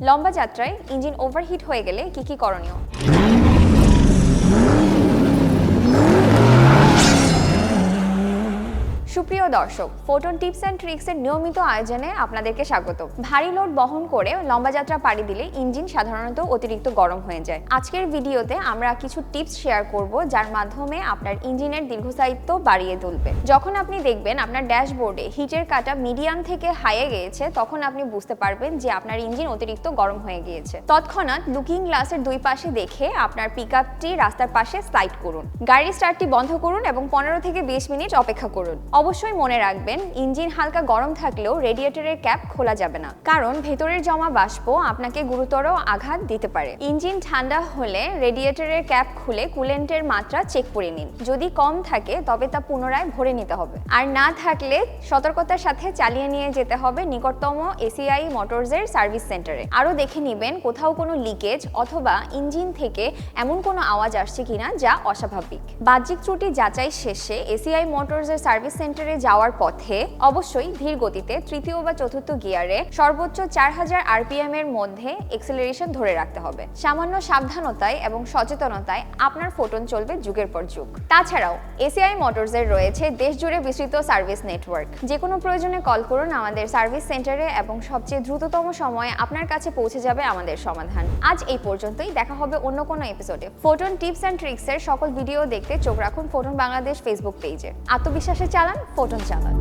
লম্বা যাত্রায় engine overheat হয়ে গেলে কি করণীয়? সুপ্রিয় দর্শক, ফোটন টিপস অ্যান্ড ট্রিক্সের নিয়মিত আয়োজনে আপনাদেরকে স্বাগত। ভারী লোড বহন করে লম্বা যাত্রা পাড়ি দিলে ইঞ্জিন সাধারণত অতিরিক্ত গরম হয়ে যায়। আজকের ভিডিওতে আমরা কিছু টিপস শেয়ার করব যার মাধ্যমে আপনার ইঞ্জিনের দীর্ঘস্থায়িত্ব বাড়িয়ে তুলবে। যখন আপনি দেখবেন আপনার ড্যাশবোর্ডে হিটের কাটা মিডিয়াম থেকে হাইয়ে গিয়েছে, তখন আপনি বুঝতে পারবেন যে আপনার ইঞ্জিন অতিরিক্ত গরম হয়ে গিয়েছে। তৎক্ষণাৎ লুকিং গ্লাসের দুই পাশে দেখে আপনার পিকআপটি রাস্তার পাশে স্লাইড করুন। গাড়ির স্টার্টটি বন্ধ করুন এবং 15 থেকে 20 মিনিট অপেক্ষা করুন। অবশ্যই মনে রাখবেন, ইঞ্জিন হালকা গরম থাকলেও রেডিয়েটরের ক্যাপ খোলা যাবে না, কারণ ভেতরের জমা বাষ্প আপনাকে গুরুতর আঘাত দিতে পারে। ইঞ্জিন ঠান্ডা হলে রেডিয়েটরের ক্যাপ খুলে কুলেন্টের মাত্রা চেক করে নিন। যদি কম থাকে তবে তা পুনরায় ভরে নিতে হবে, আর না থাকলে সতর্কতার সাথে চালিয়ে নিয়ে যেতে হবে নিকটতম এসিআই মোটরসের সার্ভিস সেন্টারে। আরও দেখে নেবেন কোথাও কোনো লিকেজ অথবা ইঞ্জিন থেকে এমন কোনো আওয়াজ আসছে কিনা যা অস্বাভাবিক। বাহ্যিক ত্রুটি যাচাই শেষে এসিআই মোটরসের সার্ভিস সেন্টারে যাওয়ার পথে অবশ্যই ধীর গতিতে তৃতীয় বা চতুর্থ গিয়ারে সর্বোচ্চ 4000 আরপিএম এর মধ্যে এক্সেলারেশন ধরে রাখতে হবে। সামান্য সাবধানতায় এবং সচেতনতায় আপনার ফোটন চলবে যুগের পর যুগ। তাছাড়াও এসিআই মোটরসের রয়েছে দেশজুড়ে বিস্তৃত সার্ভিস নেটওয়ার্ক। যে কোনো প্রয়োজনে কল করুন আমাদের সার্ভিস সেন্টারে এবং সবচেয়ে দ্রুততম সময়ে আপনার কাছে পৌঁছে যাবে আমাদের সমাধান। আজ এই পর্যন্তই, দেখা হবে অন্য কোনো এপিসোডে। ফোটন টিপস অ্যান্ড ট্রিক্সের সকল ভিডিও দেখতে চোখ রাখুন ফোটন বাংলাদেশ ফেসবুক পেজে। আত্মবিশ্বাসে চালান, ফোটন চালান।